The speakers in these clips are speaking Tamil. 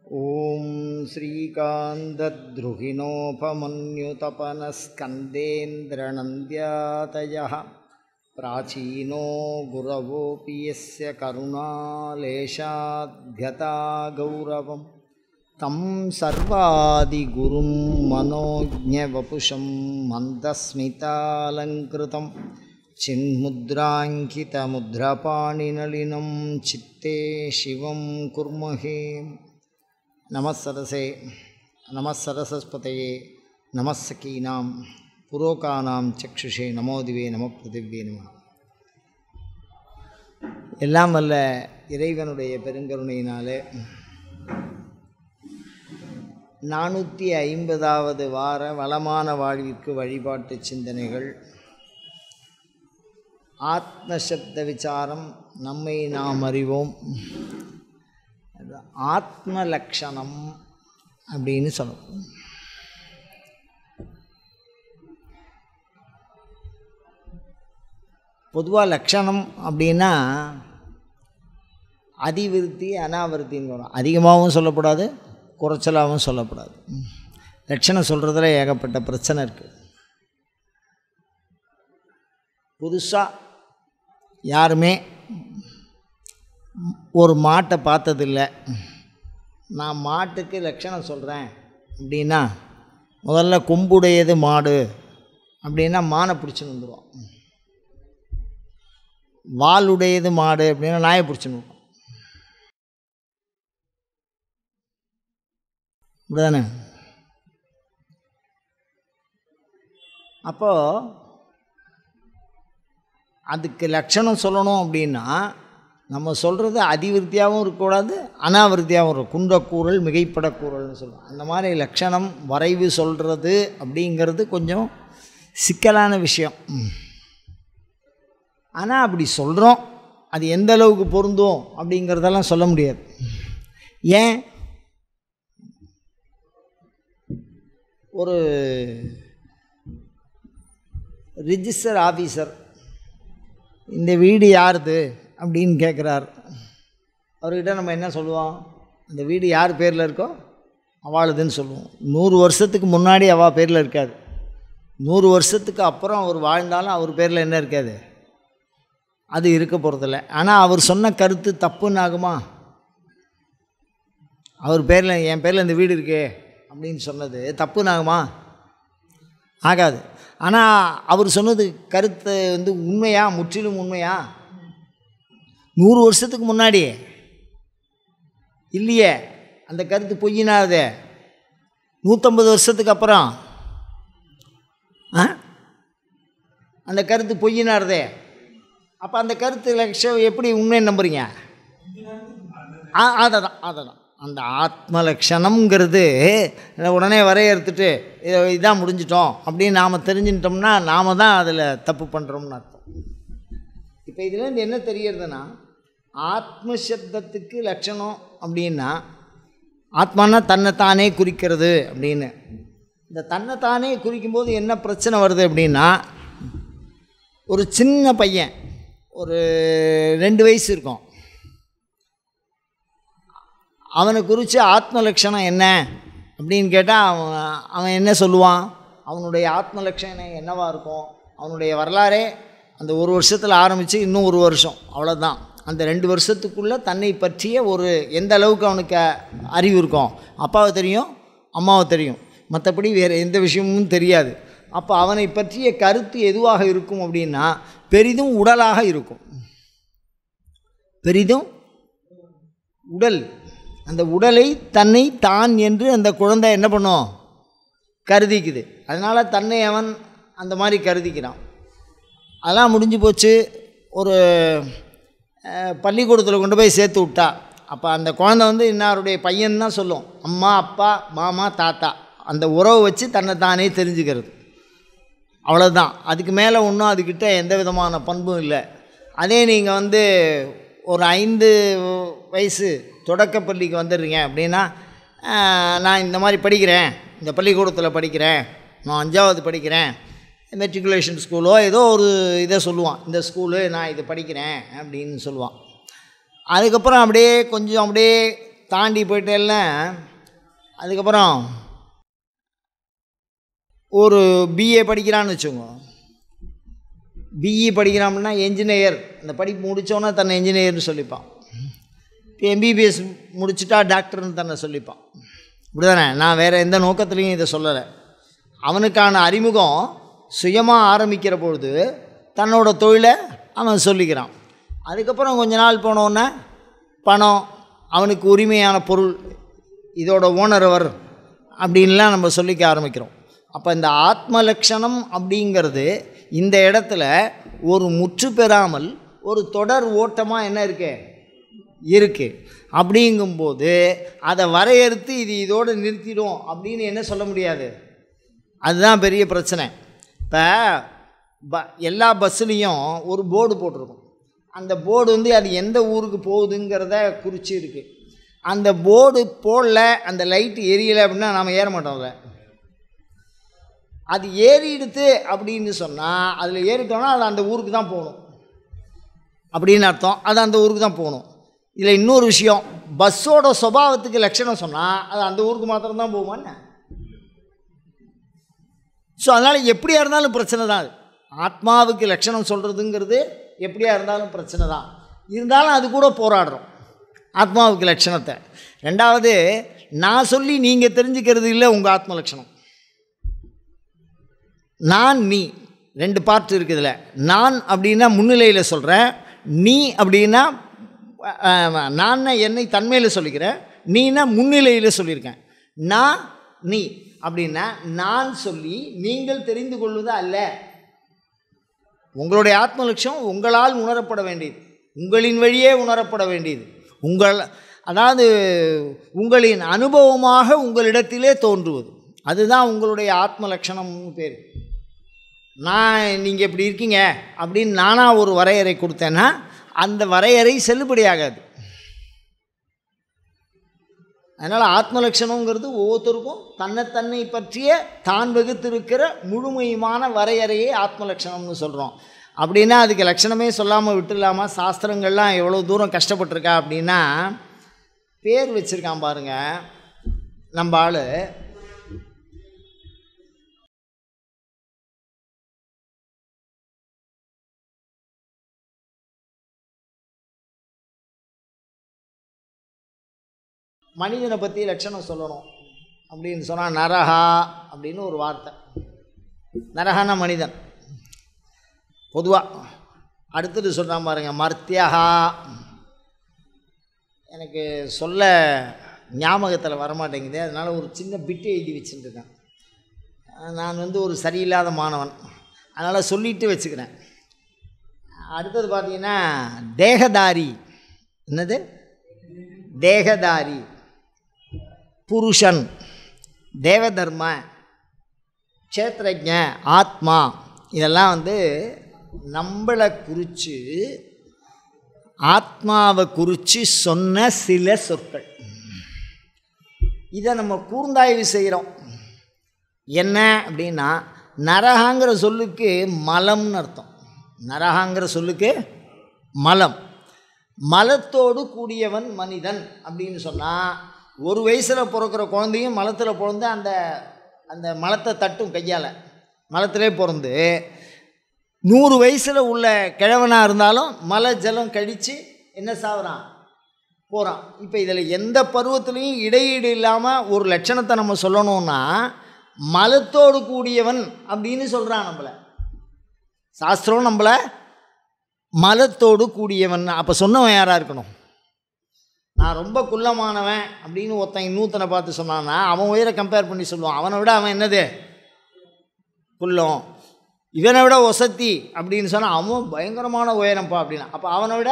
ॐ श्रीकान्तद्रुहिणोपमन्युतपनस्कन्देन्द्रनन्द्यातयः प्राचीनो गुरवोऽपि यस्य करुणालेशाद्गता गौरवं तं सर्वादिगुरुं मनोज्ञवपुषं मन्दस्मितालङ्कृतं चिन्मुद्राङ्कितमुद्रपाणिनलिनं चित्ते शिवं कुर्महे। நமஸ்ஸரசே நமஸ்ஸரஸ்பதயே நமஸ்ஸகீனாம் புரோகானாம் சக்ஷுஷே நமோதிவே நம பிருதிவே நம. எல்லாம் வல்ல இறைவனுடைய பெருங்கருணையினாலே 450வது வார வளமான வாழ்விற்கு வழிபாட்டு சிந்தனைகள், ஆத்மசப்த விசாரம், நம்மை நாம் அறிவோம், ஆத்ம லக்ஷணம் அப்படின்னு சொல்லணும். பொதுவாக லக்ஷணம் அப்படின்னா அதிவிருத்தி அனாவிருத்தின்னு வரும். அதிகமாகவும் சொல்லக்கூடாது, குறைச்சலாகவும் சொல்லக்கூடாது. லட்சணம் சொல்கிறதுல ஏகப்பட்ட பிரச்சனை இருக்குது. புதுசாக யாருமே ஒரு மாட்டை பார்த்ததில்லை, நான் மாட்டுக்கு லட்சணம் சொல்கிறேன் அப்படின்னா முதல்ல கொம்புடையது மாடு அப்படின்னா மானை பிடிச்சின்னு வந்துடுவோம். வாலுடையது மாடு அப்படின்னா நாயை பிடிச்சின்னு வந்துடும். இப்படிதானே? அப்போது அதுக்கு லட்சணம் சொல்லணும் அப்படின்னா நம்ம சொல்கிறது அதிவிருத்தியாகவும் இருக்கக்கூடாது, அனாவிருத்தியாகவும் இருக்கும். குன்றக்கூறல் மிகைப்படக்கூறல்னு சொல்லுவோம். அந்த மாதிரி லட்சணம் வரைவு சொல்கிறது அப்படிங்கிறது கொஞ்சம் சிக்கலான விஷயம். ஆனால் அப்படி சொல்கிறோம், அது எந்த அளவுக்கு பொருந்தும் அப்படிங்கிறதெல்லாம் சொல்ல முடியாது. ஏன்? ஒரு ரிஜிஸ்டர் ஆஃபீஸர் இந்த வீடு யாருது அப்படின்னு கேட்குறார். அவர்கிட்ட நம்ம என்ன சொல்லுவோம்? அந்த வீடு யார் பேரில் இருக்கோ அவளுதுன்னு சொல்லுவோம். 100 வருஷத்துக்கு முன்னாடி அவள் பேரில் இருக்காது, 100 வருஷத்துக்கு அப்புறம் அவர் வாழ்ந்தாலும் அவர் பேரில் என்ன இருக்காது, அது இருக்க போகிறதில்ல. ஆனால் அவர் சொன்ன கருத்து தப்புன்னு ஆகுமா? அவர் பேரில், என் பேரில் இந்த வீடு இருக்கே அப்படின்னு சொன்னது தப்புன்னு ஆகுமா? ஆகாது. ஆனால் அவர் சொன்னது கருத்து உண்மையா, முற்றிலும் உண்மையா? 100 வருஷத்துக்கு முன்னாடி இல்லையே, அந்த கருத்து பொய்யினாதே. 150 வருஷத்துக்கு அப்புறம் அந்த கருத்து பொய்யினார்தே. அப்போ அந்த கருத்து லட்சம் எப்படி உண்மையை நம்புறீங்க? அதான் அந்த ஆத்ம லட்சணம்ங்கிறது உடனே வரையறுத்துட்டு இதான் முடிஞ்சிட்டோம் அப்படின்னு நாம் தெரிஞ்சுட்டோம்னா நாம் தான் அதில் தப்பு பண்ணுறோம்னு அர்த்தம். இப்போ இதுலேருந்து என்ன தெரியறதுன்னா, ஆத்மசப்தத்துக்கு லட்சணம் அப்படின்னா ஆத்மானா தன்னைத்தானே குறிக்கிறது அப்படின்னு. இந்த தன்னைத்தானே குறிக்கும்போது என்ன பிரச்சனை வருது அப்படின்னா, ஒரு சின்ன பையன், ஒரு 2 வயசு இருக்கும், அவனை குறித்து ஆத்ம லட்சணம் என்ன அப்படின்னு கேட்டால் அவன் என்ன சொல்லுவான்? அவனுடைய ஆத்ம லட்சணம் என்னவாக இருக்கும்? அவனுடைய வரலாறே அந்த 1 வருஷத்தில் ஆரம்பித்து இன்னும் 1 வருஷம், அவ்வளோதான். அந்த 2 வருஷத்துக்குள்ளே தன்னை பற்றிய ஒரு எந்த அளவுக்கு அவனுக்கு அறிவு இருக்கும்? அப்பாவை தெரியும், அம்மாவை தெரியும், மற்றபடி வேறு எந்த விஷயமும் தெரியாது. அப்போ அவனை பற்றிய கருத்து எதுவாக இருக்கும் அப்படின்னா பெரிதும் உடலாக இருக்கும். பெரிதும் உடல். அந்த உடலை தன்னை தான் என்று அந்த குழந்தை என்ன பண்ணும்? கருதிக்குது. அதனால் தன்னை அவன் அந்த மாதிரி கருதிக்கிறான். அதெல்லாம் முடிஞ்சு போச்சு. ஒரு பள்ளிக்கூடத்தில் கொண்டு போய் சேர்த்து விட்டா, அப்போ அந்த குழந்தை இன்னாருடைய பையன் தான் சொல்லும். அம்மா, அப்பா, மாமா, தாத்தா, அந்த உறவை வச்சு தன்னை தானே தெரிஞ்சுக்கிறது, அவ்வளோதான். அதுக்கு மேலே ஒன்றும் அதுக்கிட்ட எந்த விதமான பண்பும் இல்லை. அதே நீங்கள் ஒரு 5 வயசு தொடக்கப்பள்ளிக்கு வந்துடுறீங்க அப்படின்னா, நான் இந்த மாதிரி படிக்கிறேன், இந்த பள்ளிக்கூடத்தில் படிக்கிறேன், நான் 5வது படிக்கிறேன், மெட்ரிகுலேஷன் ஸ்கூலோ ஏதோ ஒரு இதை சொல்லுவான், இந்த ஸ்கூலு நான் இது படிக்கிறேன் அப்படின்னு சொல்லுவான். அதுக்கப்புறம் அப்படியே கொஞ்சம் அப்படியே தாண்டி போயிட்டேல்லாம் அதுக்கப்புறம் ஒரு பிஏ படிக்கிறான்னு வச்சுக்கோங்க. பிஇ படிக்கிறான்னா என்ஜினியர், அந்த படிப்பு முடித்தோன்னா தன்னை என்ஜினியர்னு சொல்லிப்பான். இப்போ எம்பிபிஎஸ் முடிச்சுட்டா டாக்டர்னு தன்னை சொல்லிப்பான். இப்படி தானே? நான் வேறு எந்த நோக்கத்துலேயும் இதை சொல்லலை. அவனுக்கான அறிமுகம் சுயமாக ஆரம்பிக்கிற பொழுது தன்னோட தொழிலை அவன் சொல்லிக்கிறான். அதுக்கப்புறம் கொஞ்ச நாள் போனோன்னே பணம், அவனுக்கு உரிமையான பொருள், இதோட ஓனர் அவர் அப்படின்லாம் நம்ம சொல்லிக்க ஆரம்பிக்கிறோம். அப்போ இந்த ஆத்ம லட்சணம் அப்படிங்கிறது இந்த இடத்துல ஒரு முற்று பெறாமல் ஒரு தொடர் ஓட்டமாக என்ன இருக்குது. அப்படிங்கும்போது அதை வரையறுத்து இது இதோடு நிறுத்திடும் அப்படின்னு என்ன சொல்ல முடியாது. அதுதான் பெரிய பிரச்சனை. இப்போ எல்லா பஸ்ஸுலேயும் ஒரு போர்டு போட்டிருக்கும். அந்த போர்டு வந்து அது எந்த ஊருக்கு போகுதுங்கிறத குறித்து இருக்குது. அந்த போர்டு போடல, அந்த லைட்டு எரியலை அப்படின்னா நாம் ஏற மாட்டோம்ல. அது ஏறிடுத்து அப்படின்னு சொன்னால், அதில் ஏறிட்டோன்னா அது அந்த ஊருக்கு தான் போகணும் அப்படின்னு அர்த்தம். அது அந்த ஊருக்கு தான் போகணும். இதில் இன்னொரு விஷயம், பஸ்ஸோட சுபாவத்துக்கு லட்சணம் சொன்னால் அது அந்த ஊருக்கு மாத்திரம்தான் போகுமான்னு. ஸோ அதனால் எப்படியா இருந்தாலும் பிரச்சனை தான். அது ஆத்மாவுக்கு லட்சணம் சொல்கிறதுங்கிறது எப்படியா இருந்தாலும் பிரச்சனை தான். இருந்தாலும் அது கூட போராடுறோம் ஆத்மாவுக்கு லட்சணத்தை. ரெண்டாவது, நான் சொல்லி நீங்கள் தெரிஞ்சுக்கிறது இல்லை உங்கள் ஆத்ம லட்சணம். நான் நீ ரெண்டு பார்ட் இருக்குதுல. நான் அப்படின்னா முன்னிலையில் சொல்கிறேன், நீ அப்படின்னா நான் என்னை தன்மையில் சொல்லிக்கிறேன், நீனா முன்னிலையில் சொல்லியிருக்கேன். நான் நீ அப்படின்னா நான் சொல்லி நீங்கள் தெரிந்து கொள்வது அல்ல. உங்களுடைய ஆத்ம லட்சம் உங்களால் உணரப்பட வேண்டியது, உங்களின் வழியே உணரப்பட வேண்டியது. அதாவது உங்களின் அனுபவமாக உங்களிடத்திலே தோன்றுவது, அதுதான் உங்களுடைய ஆத்ம லட்சணம்னு பேர். நீங்கள் இப்படி இருக்கீங்க அப்படின்னு நானாக ஒரு வரையறை கொடுத்தேன்னா அந்த வரையறை செல்லுபடியாகாது. அதனால் ஆத்ம லட்சணங்கிறது ஒவ்வொருத்தருக்கும் தன்னை பற்றிய தான் வகுத்திருக்கிற முழுமையுமான வரையறையே ஆத்ம லட்சணம்னு சொல்கிறோம். அப்படின்னா அதுக்கு லட்சணமே சொல்லாமல் விட்டுலாமா? சாஸ்திரங்கள்லாம் எவ்வளோ தூரம் கஷ்டப்பட்டிருக்கா அப்படின்னா, பேர் வச்சுருக்கான் பாருங்கள் நம்ம ஆள். மனிதனை பற்றி லட்சணம் சொல்லணும் அப்படின்னு சொன்னால் நரஹா அப்படின்னு ஒரு வார்த்தை. நரஹானா மனிதன் பொதுவாக. அடுத்தது சொல்கிறான் பாருங்கள் மர்த்தியஹா. எனக்கு சொல்ல ஞாபகத்தில் வரமாட்டேங்குது, அதனால் ஒரு சின்ன பிட்டு எழுதி வச்சுட்டுருக்கேன். நான் வந்து ஒரு சரியில்லாத மாணவன், அதனால் சொல்லிட்டு வச்சுக்கிறேன். அடுத்தது பார்த்தீங்கன்னா தேகதாரி. என்னது? தேகதாரி, புருஷன், தேவதர்ம, க்ஷேத்ரஜ, ஆத்மா, இதெல்லாம் வந்து நம்மளை குறித்து ஆத்மாவை குறித்து சொன்ன சில சொற்கள். இதை நம்ம கூர்ந்தாய்வு செய்கிறோம். என்ன அப்படின்னா, நரகாங்கிற சொல்லுக்கு மலம்னு அர்த்தம். நரகாங்கிற சொல்லுக்கு மலம். மலத்தோடு கூடியவன் மனிதன் அப்படின்னு சொன்னால், ஒரு வயசில் பிறக்கிற குழந்தையும் மலத்தில் பிறந்து அந்த அந்த மலத்தை தட்டும் கையால், மலத்திலே பிறந்து 100 வயசில் உள்ள கிழவனாக இருந்தாலும் மலை ஜலம் கழித்து என்ன சாகுறான், போகிறான். இப்போ இதில் எந்த பருவத்துலேயும் இடையீடு இல்லாமல் ஒரு லட்சணத்தை நம்ம சொல்லணும்னா மலத்தோடு கூடியவன் அப்படின்னு சொல்கிறான் நம்மளை சாஸ்திரம். நம்மளை மலத்தோடு கூடியவன். அப்போ சொன்னவன் யாராக இருக்கணும்? நான் ரொம்ப குள்ளமானவன் அப்படின்னு ஒருத்தன் இன்னொருத்தனை பார்த்து சொன்னான்னா அவன் உயரை கம்பேர் பண்ணி சொல்லுவான். அவனை விட அவன் என்னது? குள்ளம். இவனை விட ஒசத்தி அப்படின்னு சொன்னால் அவன் பயங்கரமான உயரம்ப்பா அப்படின்னா, அப்போ அவனை விட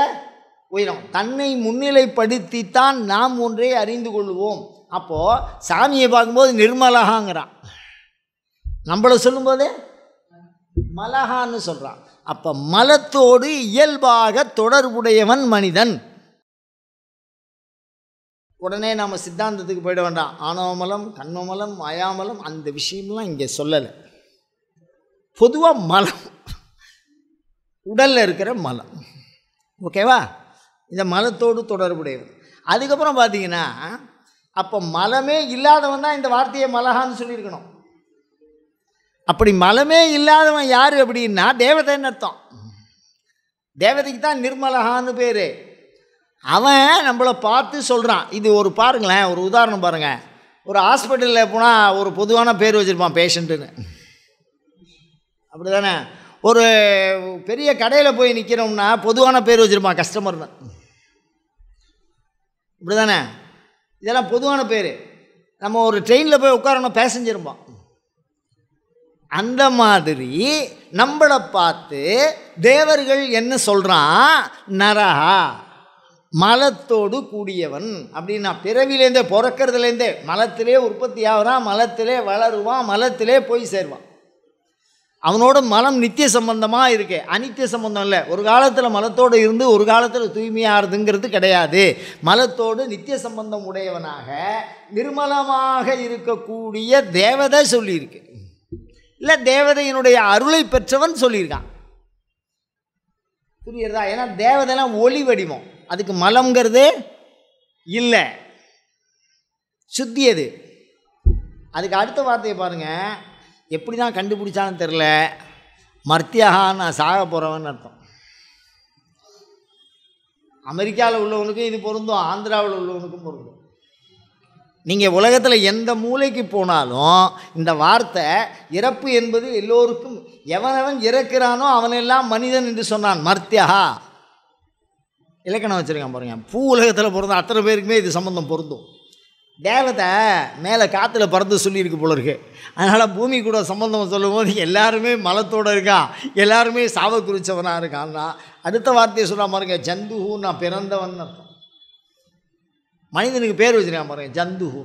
உயரம். தன்னை முன்னிலைப்படுத்தித்தான் நாம் ஒன்றே அறிந்து கொள்வோம். அப்போது சாமியை பார்க்கும்போது நிர்மலகாங்கிறான், நம்மளை சொல்லும்போது மலகான்னு சொல்கிறான். அப்போ மலத்தோடு இயல்பாக தொடர்புடையவன் மனிதன். உடனே நம்ம சித்தாந்தத்துக்கு போயிட வேண்டாம். ஆணவமலம், கண்மமலம், மாயாமலம், அந்த விஷயம்லாம் இங்கே சொல்லலை. பொதுவாக மலம், உடலில் இருக்கிற மலம், ஓகேவா? இந்த மலத்தோடு தொடர்புடையவன். அதுக்கப்புறம் பார்த்தீங்கன்னா அப்போ மலமே இல்லாதவன் தான் இந்த வார்த்தையை மலகான்னு சொல்லியிருக்கணும். அப்படி மலமே இல்லாதவன் யார் அப்படின்னா தேவதைன்னு அர்த்தம். தேவதைக்கு தான் நிர்மலகான்னு பேர். அவன் நம்மளை பார்த்து சொல்கிறான். இது ஒரு பாருங்களேன், ஒரு உதாரணம் பாருங்கள். ஒரு ஹாஸ்பிட்டலில் போனால் ஒரு பொதுவான பேர் வச்சுருப்பான் பேஷண்ட்டுன்னு, அப்படி தானே? ஒரு பெரிய கடையில் போய் நிற்கிறோம்னா பொதுவான பேர் வச்சுருப்பான் கஸ்டமர்னு, இப்படி தானே? இதெல்லாம் பொதுவான பேர். நம்ம ஒரு ட்ரெயினில் போய் உட்காரணும், பேசஞ்சருப்பான். அந்த மாதிரி நம்மளை பார்த்து தேவர்கள் என்ன சொல்கிறான்? நரஹா, மலத்தோடு கூடியவன் அப்படின்னா. பிறவிலேருந்தே, பிறக்கிறதுலேருந்தே மலத்திலே உற்பத்தி ஆகிறான், மலத்திலே வளருவான், மலத்திலே போய் சேருவான். அவனோட மலம் நித்திய சம்பந்தமாக இருக்கு, அனித்திய சம்பந்தம் இல்லை. ஒரு காலத்தில் மலத்தோடு இருந்து ஒரு காலத்தில் தூய்மையாகிறதுங்கிறது கிடையாது. மலத்தோடு நித்திய சம்பந்தம் உடையவனாக நிர்மலமாக இருக்கக்கூடிய தேவதை சொல்லியிருக்கு, இல்லை தேவதையினுடைய அருளை பெற்றவன் சொல்லியிருக்கான். புரியுறதா? ஏன்னா தேவதைலாம் ஒளி வடிவம், அதுக்கு மலம்ங்கிறது இல்லை, சுத்தி அது. அதுக்கு அடுத்த வார்த்தையை பாருங்கள், எப்படி தான் கண்டுபிடிச்சான்னு தெரில. மர்த்தியாக, நான் சாக போகிறவன் அர்த்தம். அமெரிக்காவில் உள்ளவனுக்கும் இது பொருந்தும், ஆந்திராவில் உள்ளவனுக்கும் பொருந்தும். நீங்கள் உலகத்தில் எந்த மூலைக்கு போனாலும் இந்த வார்த்தை, இறப்பு என்பது எல்லோருக்கும், எவனவன் இறக்கிறானோ அவனெல்லாம் மனிதன் என்று சொன்னான். மர்த்தியா இலக்கணம் வச்சுருக்கான் பாருங்கள். பூ உலகத்தில் பிறந்த அத்தனை பேருக்குமே இது சம்பந்தம் பொருந்தும். தேவதை மேலே காற்றுல பறந்து சொல்லியிருக்கு போல இருக்கு. அதனால் பூமி கூட சம்பந்தம் சொல்லும்போது எல்லாருமே மலத்தோடு இருக்கான், எல்லாருமே சாவ குறித்தவனாக இருக்கான்னா. அடுத்த வார்த்தையை சொல்ல பாருங்க, ஜந்துஹூ, நான் பிறந்தவன் அர்த்தம். மனிதனுக்கு பேர் வச்சுருக்கான் பாருங்க, ஜந்துஹூ,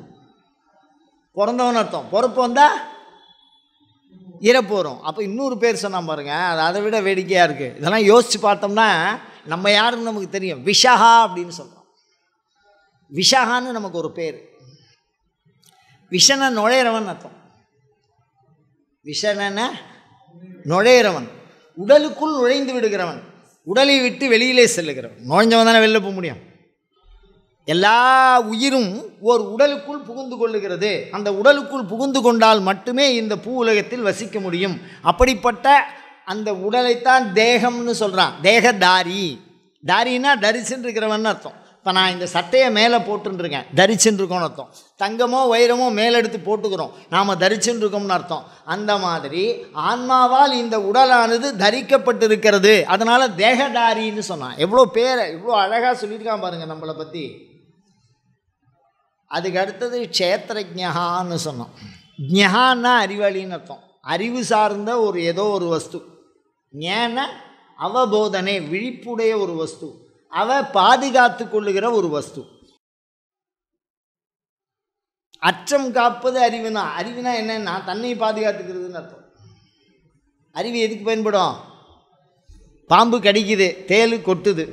பிறந்தவன் அர்த்தம். பிறப்பு வந்தால் இறப்பு வரும். அப்போ இன்னொரு பேர் சொன்னான் பாருங்க, அது அதை விட வேடிக்கையாக இருக்குது. இதெல்லாம் யோசித்து பார்த்தோம்னா நம்ம யாருன்னு நமக்கு தெரியும். விஷஹா அப்படின்னு சொல்கிறோம். விஷஹான்னு நமக்கு ஒரு பேர். விஷன நுழையிறவன் அர்த்தம். விஷன நுழையிறவன், உடலுக்குள் நுழைந்து விடுகிறவன், உடலை விட்டு வெளியிலே செல்லுகிறவன். நுழைஞ்சவன் தானே வெளில போக முடியும். எல்லா உயிரும் ஒரு உடலுக்குள் புகுந்து கொள்ளுகிறது. அந்த உடலுக்குள் புகுந்து கொண்டால் மட்டுமே இந்த பூ உலகத்தில் வசிக்க முடியும். அப்படிப்பட்ட அந்த உடலைத்தான் தேகம்னு சொல்கிறான். தேகதாரி, தாரின்னா தரிச்சுன்னு இருக்கிறவன் அர்த்தம். இப்போ நான் இந்த சட்டையை மேலே போட்டுருக்கேன், தரிச்சுன்னு இருக்கோம்னு அர்த்தம். தங்கமோ வைரமோ மேலெடுத்து போட்டுக்கிறோம், நாம் தரிச்சுன்னு இருக்கோம்னு அர்த்தம். அந்த மாதிரி ஆன்மாவால் இந்த உடலானது தரிக்கப்பட்டிருக்கிறது, அதனால் தேகதாரின்னு சொன்னான். எவ்வளோ பேரை எவ்வளோ அழகாக சொல்லியிருக்கான் பாருங்கள் நம்மளை பற்றி. அதுக்கு அடுத்தது க்ஷேத்திரஜ்ஞான்னு சொன்னோம். ஜ்ஞான்னா அறிவாளின்னு அர்த்தம். அறிவு சார்ந்த ஒரு ஏதோ ஒரு வஸ்து. ஞான அவபோதனை, விழிப்புடைய ஒரு வஸ்து. அவ பாதுகாத்து கொள்ளுகிற ஒரு வஸ்து. அச்சம் காப்பது அறிவுனா. அறிவுனா என்னன்னா தன்னை பாதுகாத்துக்கிறதுன்னு அர்த்தம். அறிவு எதுக்கு பயன்படும்? பாம்பு கடிக்குது, தேள் கொட்டுது,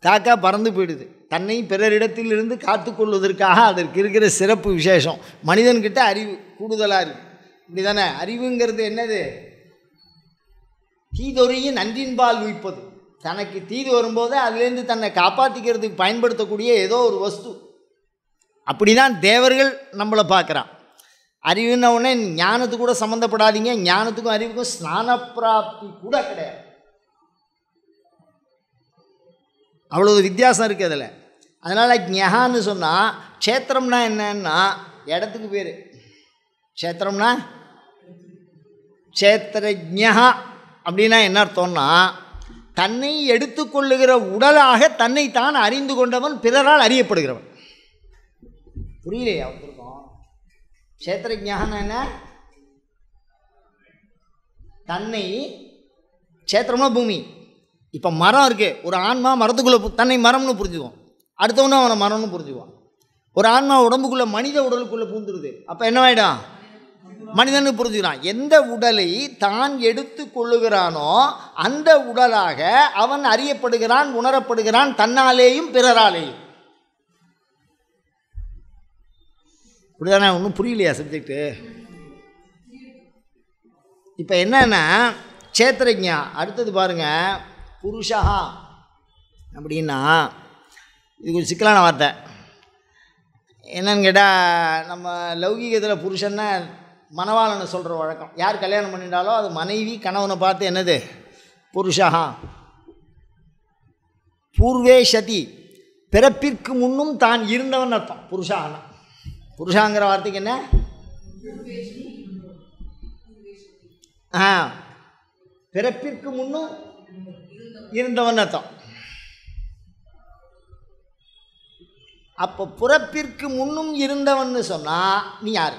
காக்கா பறந்து போயிடுது. தன்னை பிறரிடத்திலிருந்து காத்து கொள்வதற்காக அதற்கு இருக்கிற சிறப்பு விசேஷம். மனிதன்கிட்ட அறிவு கூடுதலாக இருக்குது, இப்படி தானே? அறிவுங்கிறது என்னது? தீதொறியும் நன்றின்பால் உய்ப்பது. தனக்கு தீது வரும்போது அதுலேருந்து தன்னை காப்பாற்றிக்கிறதுக்கு பயன்படுத்தக்கூடிய ஏதோ ஒரு வஸ்து. அப்படி தான் தேவர்கள் நம்மளை பார்க்குறான். அறிவுன்ன உடனே ஞானத்துக்கு கூட சம்மந்தப்படாதீங்க. ஞானத்துக்கும் அறிவுக்கும் ஸ்நான பிராப்தி கூட கிடையாது. அவ்வளோ வித்தியாசம் இருக்குது அதில். அதனால் ஞான்னு சொன்னால், க்ஷேத்திரம்னா என்னன்னா இடத்துக்கு பேர். க்ஷேத்திரம்னா க்ஷேத்திரஜ்ஞா அப்படின்னா என்ன அர்த்தம்னா, தன்னை எடுத்துக்கொள்ளுகிற உடலாக தன்னை தான் அறிந்து கொண்டவன், பிறரால் அறியப்படுகிறவன். புரியலையா அவருக்கும்? க்ஷேத்திரஜ்ஞான என்ன? தன்னை, க்ஷேத்திரம்னா பூமி. இப்போ மரம் இருக்குது, ஒரு ஆன்மா மரத்துக்குள்ளே தன்னை மரம்னு புரிஞ்சுக்குவோம், அடுத்தவனும் அவனை மரம்னு புரிஞ்சுக்குவான். ஒரு ஆன்மா உடம்புக்குள்ளே, மனித உடலுக்குள்ளே பூந்துடுது, அப்போ என்னவாயிடும்? மனிதனு புரிஞ்சுக்கிறான். எந்த உடலை தான் எடுத்து கொள்ளுகிறானோ அந்த உடலாக அவன் அறியப்படுகிறான், உணரப்படுகிறான், தன்னாலேயும் பிறராலேயும். இப்படிதானே? ஒன்றும் புரியலையா சப்ஜெக்டு? இப்போ என்னன்னா க்ஷேத்திரஜ்ஞா. அடுத்தது பாருங்கள், புருஷா அப்படின்னா இது ஒரு சிக்கலான வார்த்தை. என்னன்னு கேட்டால், நம்ம லௌகீகத்தில் புருஷன்னா மணவாளனை சொல்கிற வழக்கம். யார் கல்யாணம் பண்ணிட்டாலோ அது மனைவி கணவனை பார்த்து என்னது புருஷா. பூர்வே சதி, பிறப்பிற்கு முன்னும் தான் இருந்தவன் அர்த்தம் புருஷானா. புருஷாங்கிற வார்த்தைக்கு என்ன? பிறப்பிற்கு முன்னும் இருந்தவன் அர்த்தம். அப்போ பிறப்பிற்கு முன்னும் இருந்தவன்னு சொன்னால் நீ யார்?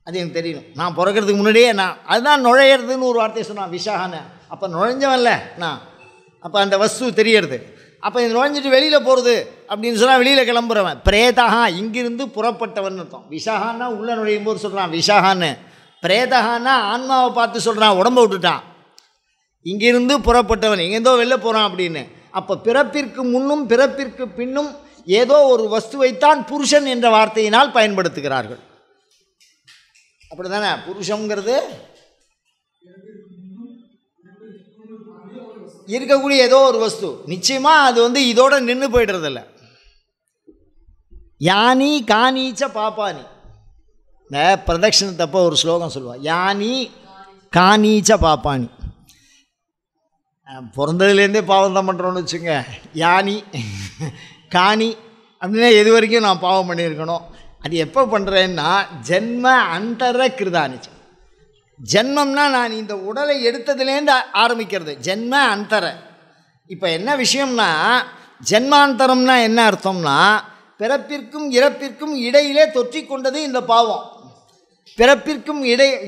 அது எனக்கு தெரியணும். நான் பிறக்கிறதுக்கு முன்னாடியே அதுதான் நுழையிறதுன்னு ஒரு வார்த்தையை சொன்னான் விஷாகான்னு. அப்போ நுழைஞ்சவன்ல நான். அப்போ அந்த வஸ்து தெரியறது. அப்போ இது நுழைஞ்சிட்டு வெளியில் போகிறது அப்படின்னு சொன்னால் வெளியில் கிளம்புறவன் பிரேதகா, இங்கிருந்து புறப்பட்டவன் அர்த்தம். விஷாகான்னா உள்ளே நுழையும் போது சொல்கிறான் விஷாகான்னு. பிரேதகான்னா ஆன்மாவை பார்த்து சொல்கிறான், உடம்பை விட்டுட்டான். இங்கிருந்து புறப்பட்டவன் எங்கேருந்தோ வெளில போகிறான் அப்படின்னு. அப்போ பிறப்பிற்கு முன்னும் பிறப்பிற்கு பின்னும் ஏதோ ஒரு வஸ்துவைத்தான் புருஷன் என்ற வார்த்தையினால் பயன்படுத்துகிறார்கள். அப்படி தானே? புருஷங்கிறது இருக்கக்கூடிய ஏதோ ஒரு வஸ்து. நிச்சயமாக அது இதோட நின்று போய்டுறதில்ல. யானி காணீச்ச பாப்பானி. இந்த பிரதட்சிணத்தப்போ ஒரு ஸ்லோகம் சொல்லுவாள், யானி காணீச்ச பாப்பானி. பிறந்ததுலேருந்தே பாவம் தான் பண்ணுறோன்னு வச்சுங்க. யானி காணி அப்படின்னா எது வரைக்கும் நான் பாவம் பண்ணியிருக்கணும். அது எப்போ பண்ணுறேன்னா ஜென்ம அந்தர கிருதானிச்சு. ஜென்மம்னா நான் இந்த உடலை எடுத்ததுலேருந்து ஆரம்பிக்கிறது ஜென்ம அந்தர. இப்போ என்ன விஷயம்னா ஜென்மாந்தரம்னா என்ன அர்த்தம்னா பிறப்பிற்கும் இறப்பிற்கும் இடையிலே தொற்றிக்கொண்டது இந்த பாவம். பிறப்பிற்கும்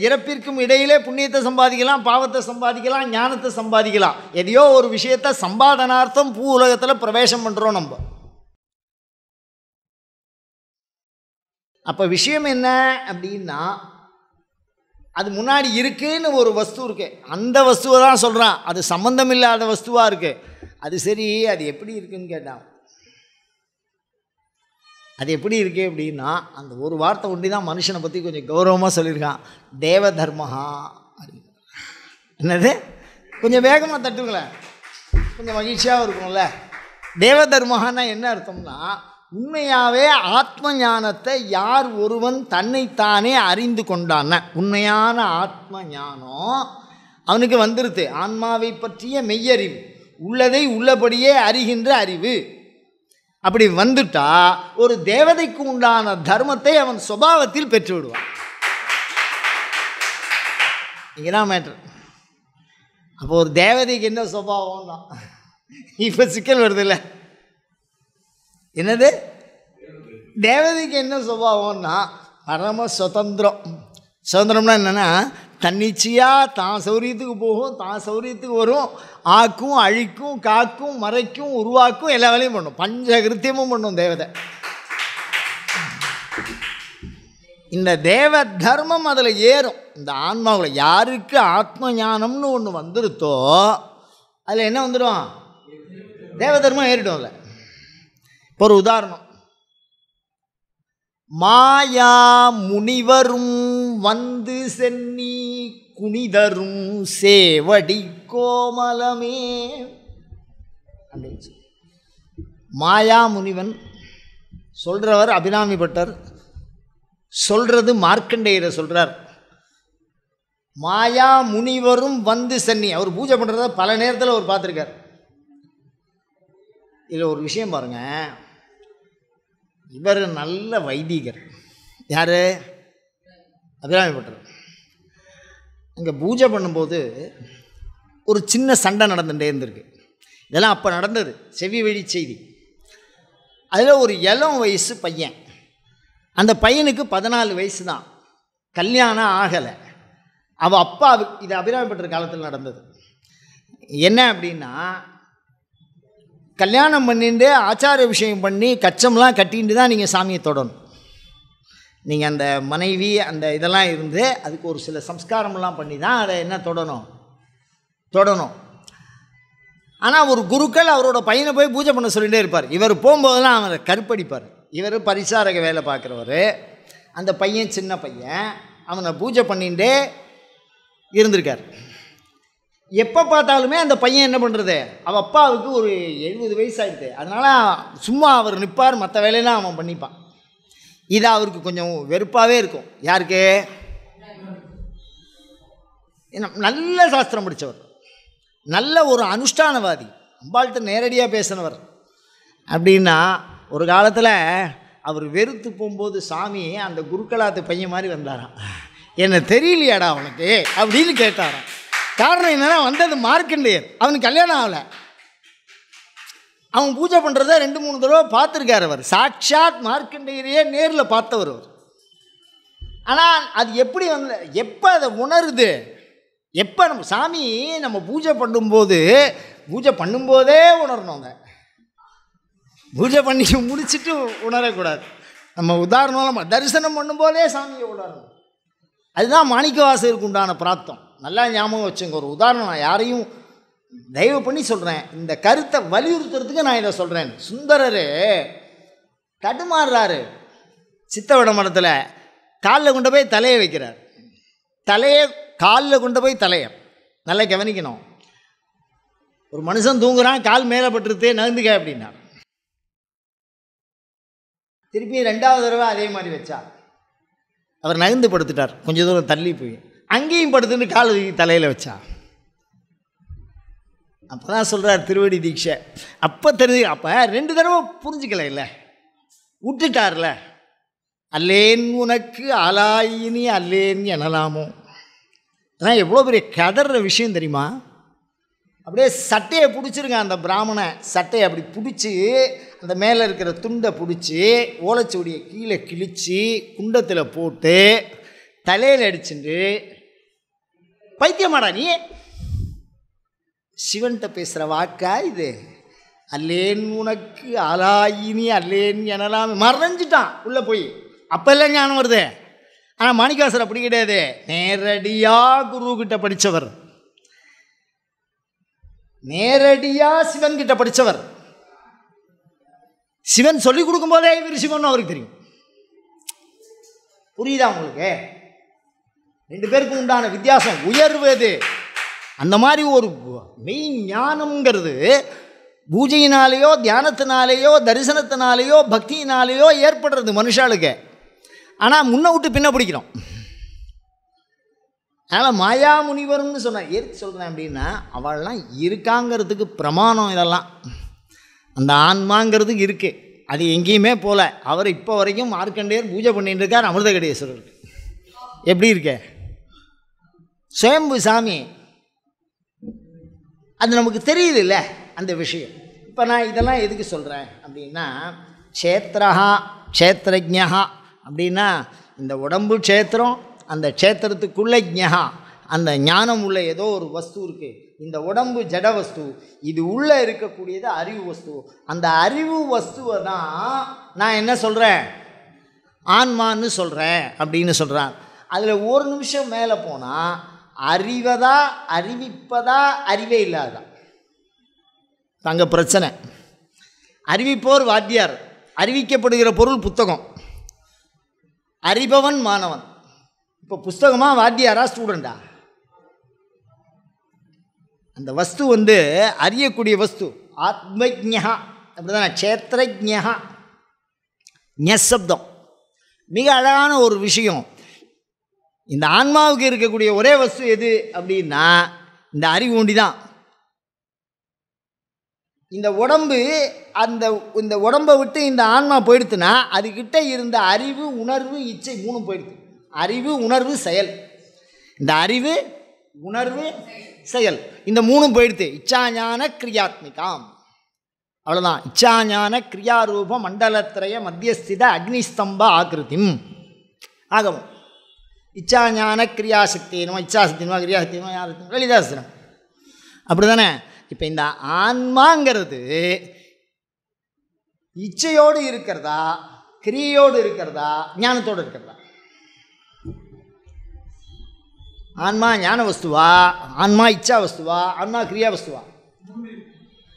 இறப்பிற்கும் இடையிலே புண்ணியத்தை சம்பாதிக்கலாம், பாவத்தை சம்பாதிக்கலாம், ஞானத்தை சம்பாதிக்கலாம். எதையோ ஒரு விஷயத்தை சம்பாதனார்த்தம் பூ உலகத்தில் பிரவேசம் பண்ணுறோம் நம்ம. அப்போ விஷயம் என்ன அப்படின்னா அது முன்னாடி இருக்குன்னு ஒரு வஸ்து இருக்கு. அந்த வஸ்துவை தான் சொல்கிறான். அது சம்பந்தம் இல்லாத வஸ்துவாக இருக்குது. அது சரி, அது எப்படி இருக்குன்னு கேட்டான். அது எப்படி இருக்கு அப்படின்னா அந்த ஒரு வார்த்தை ஒண்டி தான் மனுஷனை பற்றி கொஞ்சம் கௌரவமாக சொல்லியிருக்கான். தேவ தர்மஹா அப்படின்னு. என்னது? கொஞ்சம் வேகமாக தட்டுங்களேன், கொஞ்சம் மகிழ்ச்சியாகவும் இருக்கும்ல. தேவ தர்மஹான்னா என்ன அர்த்தம்னா உண்மையாகவே ஆத்ம ஞானத்தை யார் ஒருவன் தன்னைத்தானே அறிந்து கொண்டான உண்மையான ஆத்ம ஞானம் அவனுக்கு வந்துருது. ஆன்மாவை பற்றிய மெய்யறிவு, உள்ளதை உள்ளபடியே அறிகின்ற அறிவு. அப்படி வந்துட்டா ஒரு தேவதைக்கு உண்டான தர்மத்தை அவன் சுபாவத்தில் பெற்று விடுவான். இங்கதான் மேட்ரு. அப்போ ஒரு தேவதைக்கு என்ன சுபாவம் தான் இப்போ சிக்கல் வருது இல்லை? என்னது? தேவதைக்கு என்ன சுபாவம்னா பரம சுதந்திரம். சுதந்திரம்னா என்னென்னா தன்னிச்சையாக தான் சௌரியத்துக்கு போகும், தான் சௌரியத்துக்கு வரும், ஆக்கும் அழிக்கும் காக்கும் மறைக்கும் உருவாக்கும் எல்லா வேலையும் பண்ணும், பஞ்சகிருத்தியமும் பண்ணும் தேவதை. இந்த தேவ தர்மம் அதில் ஏறும். இந்த ஆன்மாவில் யாருக்கு ஆத்ம ஞானம்னு ஒன்று வந்துருத்தோ அதில் என்ன வந்துடும்? தேவ தர்மம் ஏறிடும். அதில் இப்போ ஒரு உதாரணம், மாயா முனிவரும் வந்து சென்னி குனிதரும் சேவடி கோமலமே. மாயா முனிவன் சொல்கிறவர் அபிராமி பட்டர், சொல்கிறது மார்க்கண்டேயரை சொல்கிறார். மாயா முனிவரும் வந்து சென்னி, அவர் பூஜை பண்ணுறத பல நேரத்தில் அவர் பார்த்துருக்கார். இதில் ஒரு விஷயம் பாருங்கள், இவர் நல்ல வைதிகர். யார்? அபிராமி பட்டர். அங்கே பூஜை பண்ணும்போது ஒரு சின்ன சண்டை நடந்துகிட்டே இருந்திருக்கு. இதெல்லாம் அப்போ நடந்தது, செவி வழி செய்தி. அதில் ஒரு இளம் வயசு பையன், அந்த பையனுக்கு 14 வயசு தான், கல்யாணம் ஆகலை. அவள் அப்பா, இது அபிராமி பட்டர் காலத்தில் நடந்தது. என்ன அப்படின்னா கல்யாணம் பண்ணிட்டு ஆச்சார விஷயம் பண்ணி கச்சம்லாம் கட்டிட்டு தான் நீங்கள் சாமியை தொடணும். நீங்கள் அந்த மனைவி அந்த இதெல்லாம் இருந்து அதுக்கு ஒரு சில சம்ஸ்காரம்லாம் பண்ணி தான் அதை என்ன தொடணும். ஆனால் ஒரு குருக்கள் அவரோட பையனை போய் பூஜை பண்ண சொல்லிகிட்டே இருப்பார். இவர் போகும்போதெல்லாம் அவரை கருப்படிப்பார். இவர் பரிசாரக வேலை பார்க்குறவர், அந்த பையன் சின்ன பையன், அவனை பூஜை பண்ணிகிட்டே இருந்திருக்கார். எப்போ பார்த்தாலுமே அந்த பையன் என்ன பண்ணுறது, அவள் அப்பாவுக்கு ஒரு 70 வயசு ஆகிடுது. அதனால் சும்மா அவர் நிற்பார், மற்ற வேலையெல்லாம் அவன் பண்ணிப்பான். இது அவருக்கு கொஞ்சம் வெறுப்பாகவே இருக்கும். யாருக்கு? நல்ல சாஸ்திரம் படித்தவர், நல்ல ஒரு அனுஷ்டானவாதி, அம்பாள்கிட்ட நேரடியாக பேசினவர். அப்படின்னா ஒரு காலத்தில் அவர் வெறுத்து போகும்போது சாமி அந்த குருக்களாத்து பையன் மாதிரி வந்தாராம். என்ன தெரியலையாடா அவனுக்கு அப்படின்னு கேட்டாராம். காரணம் என்னன்னா, வந்தது மார்க்கண்டேயர், அவனுக்கு கல்யாணம் ஆகலை. அவன் பூஜை பண்ணுறத 2-3 தடவை பார்த்துருக்கார். அவர் சாட்சாத் மார்க்கண்டேயரையே நேரில் பார்த்தவர் அவர். ஆனால் அது எப்படி வந்து எப்போ அதை உணருது, எப்போ நம்ம சாமி நம்ம பூஜை பண்ணும்போதே உணரணும். அந்த பூஜை பண்ணி முடிச்சுட்டு உணரக்கூடாது. நம்ம உதாரணம் நம்ம தரிசனம் பண்ணும்போதே சாமியை உணரணும். அதுதான் மாணிக்கவாசகருக்கு உண்டான பிராப்தம். நல்லா ஞாபகம் வச்சுங்க. ஒரு உதாரணம் நான் யாரையும் தயவு பண்ணி சொல்கிறேன், இந்த கருத்தை வலியுறுத்துறதுக்கு நான் இதை சொல்கிறேன். சுந்தரர் தடுமாறுறாரு சித்தவட மரத்தில், காலில் கொண்டு போய் தலையை வைக்கிறார். காலில் கொண்டு போய் தலையை நல்லா கவனிக்கணும். ஒரு மனுஷன் தூங்குறான், கால் மேலே பட்டுருது, நகர்ந்துக்க அப்படின்னா. திருப்பி 2வது தடவை அதே மாதிரி வச்சா அவர் நகர்ந்து படுத்துட்டார். கொஞ்சம் தூரம் தள்ளி போய் அங்கேயும் படுத்துன்னு கால் தலையில் வச்சா. அப்போ தான் சொல்கிறார் திருவடி தீட்சை. அப்போ 2 தடவை புரிஞ்சுக்கல, இல்லை விட்டுட்டார்ல. அல்லேன் உனக்கு ஆலாயினி அல்லேன் எனலாமோ. அதான் எவ்வளோ பெரிய கதற விஷயம் தெரியுமா. அப்படியே சட்டையை பிடிச்சிருங்க, அந்த பிராமண சட்டையை அப்படி பிடிச்சி அந்த மேலே இருக்கிற துண்டை பிடிச்சி ஓலைச்சுவடியை கீழே கிழித்து குண்டத்தில் போட்டு தலையில் அடிச்சுட்டு, பைத்தியமாடா நீ, சிவன்கிட்ட பேசுகிற வாக்கா இது, அல்லேன் உனக்கு ஆலாயினி அல்லேன் எனலாம் மறைஞ்சிட்டான் உள்ளே போய். அப்போல்லாம் ஞானம் வருது. ஆனால் மாணிக்கவாசகர் அப்படி கிடையாது, நேரடியாக குருக்கிட்ட படித்தவர், நேரடியாக சிவன்கிட்ட படித்தவர். சிவன் சொல்லிக் கொடுக்கும்போதே இவர் சிவன் அவருக்கு தெரியும். புரியுதா உங்களுக்கு? 2 பேருக்கும் உண்டான வித்தியாசம் உயர்வது. அந்த மாதிரி ஒரு மெய் ஞானம்ங்கிறது பூஜையினாலேயோ தியானத்தினாலேயோ தரிசனத்தினாலேயோ பக்தியினாலேயோ ஏற்படுறது மனுஷாளுக்கு. ஆனால் முன்ன விட்டு பின்ன பிடிக்கிறோம். அதனால் மாயா முனிவர்னு சொன்னேன். ஏற்று சொல்கிறேன் அப்படின்னா, அவள்லாம் இருக்காங்கிறதுக்கு பிரமாணம் இதெல்லாம். அந்த ஆன்மாங்கிறதுக்கு இருக்குது, அது எங்கேயுமே போல. அவர் இப்போ வரைக்கும் மார்க்கண்டேயர் பூஜை பண்ணிட்டு இருக்கார் அமிர்தகடேஸ்வரருக்கு. எப்படி இருக்க சுயம்பு சாமி, அது நமக்கு தெரியுது இல்லை அந்த விஷயம். இப்போ நான் இதெல்லாம் எதுக்கு சொல்கிறேன் அப்படின்னா, க்ஷேத்ரஹா க்ஷேத்ரஜ்ஞா அப்படின்னா இந்த உடம்பு க்ஷேத்திரம், அந்த க்ஷேத்திரத்துக்குள்ளே ஜ்ஞா, அந்த ஞானம் உள்ள ஏதோ ஒரு வஸ்து இருக்குது. இந்த உடம்பு ஜட வஸ்து, இது உள்ளே இருக்கக்கூடியது அறிவு வஸ்து. அந்த அறிவு வஸ்துவை தான் நான் என்ன சொல்கிறேன், ஆன்மான்னு சொல்கிறேன் அப்படின்னு சொல்கிறான். அதில் ஒரு நிமிஷம் மேலே போனால் அறிவதா அறிவிப்பதா அறிவே இல்லாததான் அங்கே பிரச்சனை. அறிவிப்போர் வாத்தியார், அறிவிக்கப்படுகிற பொருள் புத்தகம், அறிபவன் மாணவன். இப்போ புஸ்தகமாக வாத்தியாரா ஸ்டூடெண்டா? அந்த வஸ்து அறியக்கூடிய வஸ்து ஆத்மஜ்ஞா, அப்படிதான் க்ஷேத்ரஜ்ஞா. ஞசப்தம் மிக அழகான ஒரு விஷயம். இந்த ஆன்மாவுக்கு இருக்கக்கூடிய ஒரே வஸ்து எது அப்படின்னா இந்த அறிவு ஒண்டி தான். இந்த உடம்பு இந்த உடம்பை விட்டு இந்த ஆன்மா போயிடுத்துன்னா அதுக்கிட்ட இருந்த அறிவு உணர்வு இச்சை 3 போயிடுது. அறிவு உணர்வு செயல். இந்த அறிவு உணர்வு செயல் இந்த 3 போயிடுது. இச்சாஞான கிரியாத்மிகாம், அவ்வளோதான். இச்சாஞான கிரியாரூப மண்டலத்திரய மத்தியஸ்தித அக்னிஸ்தம்ப ஆக்கிருத்திம் ஆகவும். இச்சாஞான கிரியாசக்தினுமா இச்சாசக்தினுமா கிரியாசக்தினுமா யாசக்தினுமா லலிதாசனம், அப்படி தானே. இப்போ இந்த ஆன்மாங்கிறது இச்சையோடு இருக்கிறதா கிரியையோடு இருக்கிறதா ஞானத்தோடு இருக்கிறதா? ஆன்மா ஞான வஸ்துவா, ஆன்மா இச்சா வஸ்துவா, ஆன்மா கிரியா வஸ்துவா?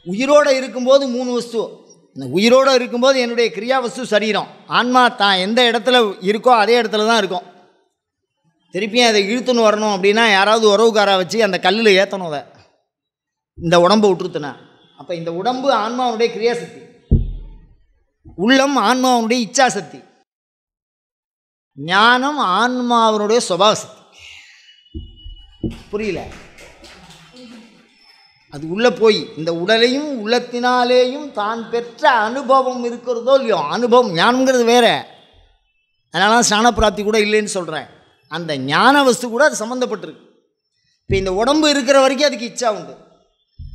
உயிரோடு இருக்கும்போது 3 வஸ்து. இந்த உயிரோடு இருக்கும்போது என்னுடைய கிரியா வஸ்து சரீரம். ஆன்மா தான் எந்த இடத்துல இருக்கோ அதே இடத்துல தான் இருக்கும். திருப்பியும் அதை இழுத்துன்னு வரணும் அப்படின்னா யாராவது உறவுக்காரா வச்சு அந்த கல்லில் ஏற்றணும். அதை இந்த உடம்பை விட்டுருத்துனா. அப்போ இந்த உடம்பு ஆன்மாவுடைய கிரியாசக்தி, உள்ளம் ஆன்மாவுடைய இச்சாசக்தி, ஞானம் ஆன்மாவனுடைய சுபாவசக்தி. புரியல? அது உள்ளே போய் இந்த உடலையும் உள்ளத்தினாலேயும் தான் பெற்ற அனுபவம் இருக்கிறதோ இல்லையோ, அனுபவம் ஞானங்கிறது வேறு. அதனால தான் ஸ்நான பிராப்தி கூட இல்லைன்னு சொல்கிறேன். அந்த ஞான வஸ்து கூட அது சம்மந்தப்பட்டிருக்கு. இப்போ இந்த உடம்பு இருக்கிற வரைக்கும் அதுக்கு இச்சா உண்டு.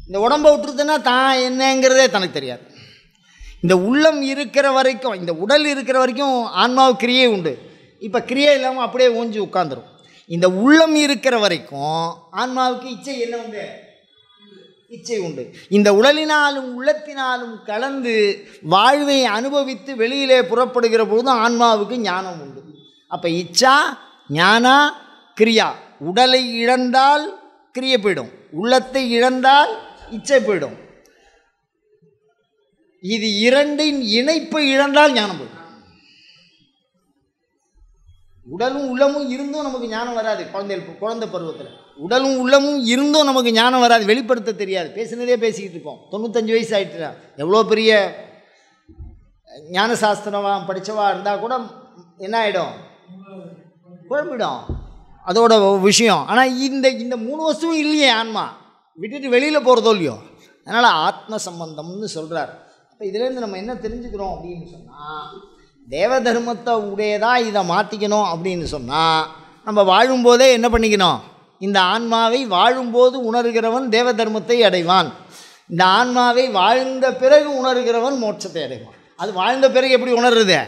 இந்த உடம்பை விட்டுருதுன்னா தான் என்னங்கிறதே தனக்கு தெரியாது. இந்த உள்ளம் இருக்கிற வரைக்கும், இந்த உடல் இருக்கிற வரைக்கும் ஆன்மாவுக்கு கிரியை உண்டு. இப்போ கிரியை இல்லாமல் அப்படியே ஊஞ்சி உட்காந்துரும். இந்த உள்ளம் இருக்கிற வரைக்கும் ஆன்மாவுக்கு இச்சை என்ன உண்டு? இச்சை உண்டு. இந்த உடலினாலும் உள்ளத்தினாலும் கலந்து வாழ்வை அனுபவித்து வெளியிலே புறப்படுகிற பொழுதும் ஆன்மாவுக்கு ஞானம் உண்டு. அப்போ இச்சா ஞானா கிரியா. உடலை இழந்தால் கிரியை போயிடும், உள்ளத்தை இழந்தால் இச்சை போயிடும். இது இரண்டின் இணைப்பை இழந்தால் ஞானம் போயிடும். உடலும் உள்ளமும் இருந்தும் நமக்கு ஞானம் வராது. குழந்தை பருவத்தில் உடலும் உள்ளமும் இருந்தும் நமக்கு ஞானம் வராது, வெளிப்படுத்த தெரியாது. பேசினதே பேசிக்கிட்டு இருப்போம். 95 வயசு ஆகிட்டுனா எவ்வளோ பெரிய ஞான சாஸ்திரமா படித்தவா இருந்தால் கூட என்ன ஆகிடும்? குழம்பிடும். அதோட விஷயம். ஆனால் இந்த 3 வஸ்துவும் இல்லையே, ஆன்மா விட்டுட்டு வெளியில் போகிறதோ இல்லையோ. அதனால் ஆத்ம சம்பந்தம்னு சொல்கிறார். அப்போ இதுலேருந்து நம்ம என்ன தெரிஞ்சுக்கிறோம் அப்படின்னு சொன்னால், தேவ தர்மத்தை உடையதாக இதை மாற்றிக்கணும் அப்படின்னு சொன்னால், நம்ம வாழும்போதே என்ன பண்ணிக்கணும்? இந்த ஆன்மாவை வாழும்போது உணர்கிறவன் தேவ தர்மத்தை அடைவான். இந்த ஆன்மாவை வாழ்ந்த பிறகு உணர்கிறவன் மோட்சத்தை அடைவான். அது வாழ்ந்த பிறகு எப்படி உணர்றது?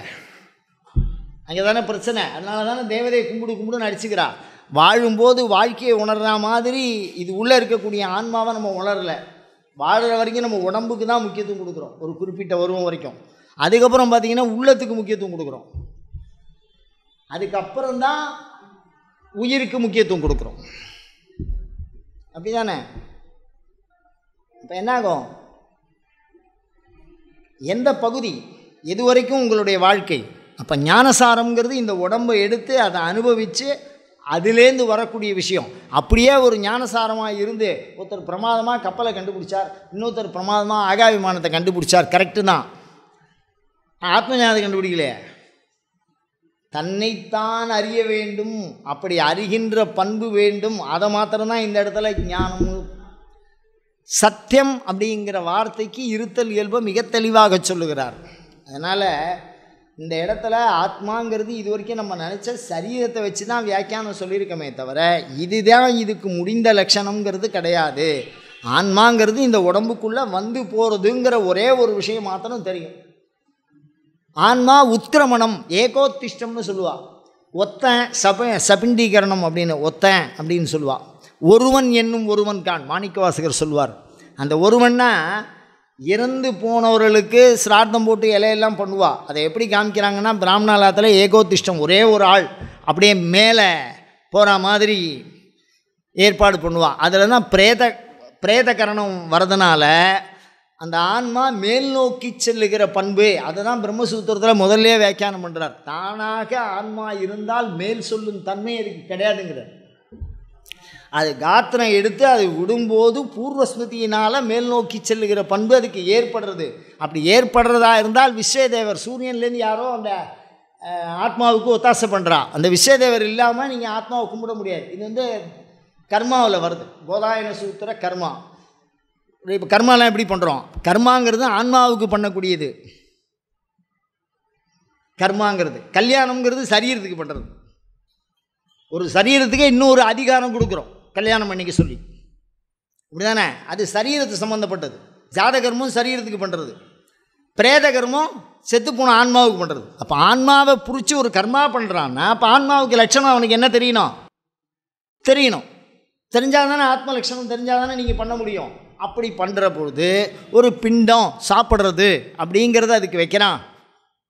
அங்கே தானே பிரச்சனை. அதனால தானே தேவதையை கும்பிடுன்னு அடிச்சுக்கிறா. வாழும்போது வாழ்க்கையை உணர்ற மாதிரி இது உள்ளே இருக்கக்கூடிய ஆன்மாவை நம்ம உணரலை. வாழ்கிற வரைக்கும் நம்ம உடம்புக்கு தான் முக்கியத்துவம் கொடுக்குறோம், ஒரு குறிப்பிட்ட உருவம் வரைக்கும். அதுக்கப்புறம் பார்த்திங்கன்னா உள்ளத்துக்கு முக்கியத்துவம் கொடுக்குறோம். அதுக்கப்புறம்தான் உயிருக்கு முக்கியத்துவம் கொடுக்குறோம். அப்படி தானே? இப்போ என்னாகும்? எந்த பகுதி எது வரைக்கும் உங்களுடைய வாழ்க்கை? அப்போ ஞானசாரம்ங்கிறது இந்த உடம்பை எடுத்து அதை அனுபவித்து அதுலேருந்து வரக்கூடிய விஷயம். அப்படியே ஒரு ஞானசாரமாக இருந்து ஒருத்தர் பிரமாதமாக கப்பலை கண்டுபிடிச்சார், இன்னொருத்தர் பிரமாதமாக ஆகாய விமானத்தை கண்டுபிடிச்சார். கரெக்டு தான். ஆத்ம ஞானத்தை கண்டுபிடிக்கலையே. தன்னைத்தான் அறிய வேண்டும், அப்படி அறிகின்ற பண்பு வேண்டும். அதை மாத்திரம்தான் இந்த இடத்துல ஞானம். சத்தியம் அப்படிங்கிற வார்த்தைக்கு இருத்தல் இயல்பை மிக தெளிவாக சொல்லுகிறார். அதனால் இந்த இடத்துல ஆத்மாங்கிறது இது வரைக்கும் நம்ம நினச்ச சரீரத்தை வச்சு தான் வியாக்கியானம் சொல்லியிருக்கமே தவிர இதுதான் இதுக்கு முடிந்த லட்சணங்கிறது கிடையாது. ஆன்மாங்கிறது இந்த உடம்புக்குள்ளே வந்து போகிறதுங்கிற ஒரே ஒரு விஷயம் மாத்திரம் தெரியும். ஆன்மா உத்கிரமணம் ஏகோத்திஷ்டம்னு சொல்லுவாள். ஒத்தன் சபிண்டீகரணம் அப்படின்னு ஒத்தன் அப்படின்னு சொல்லுவாள். ஒருவன் என்னும் ஒருவன் கான் மாணிக்கவாசகர் சொல்வார். அந்த ஒருவன்னா இறந்து போனவர்களுக்கு சிரார்த்தம் போட்டு இலையெல்லாம் பண்ணுவாள். அதை எப்படி காமிக்கிறாங்கன்னா, பிராமணாலயத்தில் ஏகோத்திஷ்டம் ஒரே ஒரு ஆள் அப்படியே மேலே போகிற மாதிரி ஏற்பாடு பண்ணுவாள். அதில் தான் பிரேதகரணம் வரதுனால அந்த ஆன்மா மேல் நோக்கி செல்லுகிற பண்பு. அதை தான் பிரம்மசூத்திரத்தில் முதல்ல வியாக்கியானம் பண்ணுறார். தானாக ஆன்மா இருந்தால் மேல் சொல்லும் தன்மை அதுக்கு கிடையாதுங்கிறார். அது காத்திரம் எடுத்து அது விடும்போது பூர்வஸ்மிருதியினால் மேல் நோக்கி செல்லுகிற பண்பு அதுக்கு ஏற்படுறது. அப்படி ஏற்படுறதா இருந்தால் விஸ்வதேவர் சூரியன்லேருந்து யாரோ அந்த ஆத்மாவுக்கு ஒத்தாசை பண்ணுறா. அந்த விஸ்வதேவர் இல்லாமல் நீங்கள் ஆத்மாவை கும்பிட முடியாது. இது கர்மாவில் வருது. போதாயன சூத்திர கர்மா. இப்போ கர்மாலாம் எப்படி பண்ணுறோம்? கர்மாங்கிறது ஆன்மாவுக்கு பண்ணக்கூடியது. கர்மாங்கிறது கல்யாணம்ங்கிறது சரீரத்துக்கு பண்ணுறது. ஒரு சரீரத்துக்கே இன்னொரு அதிகாரம் கொடுக்குறோம், கல்யாணம் பண்ணிக்க சொல்லி. இப்படி தானே? அது சரீரத்துக்கு சம்மந்தப்பட்டது. ஜாதகர்மம் சரீரத்துக்கு பண்ணுறது, பிரேதகர்மம் செத்துப்போன ஆன்மாவுக்கு பண்ணுறது. அப்போ ஆன்மாவை பிடிச்சி ஒரு கர்மா பண்ணுறான்னா அப்போ ஆன்மாவுக்கு லட்சணம் அவனுக்கு என்ன தெரியணும்? தெரிஞ்சால் தானே ஆத்ம லட்சணம் தெரிஞ்சால் தானே நீங்கள் பண்ண முடியும். அப்படி பண்ணுற பொழுது ஒரு பிண்டம் சாப்பிட்றது அப்படிங்கிறத அதுக்கு வைக்கிறான்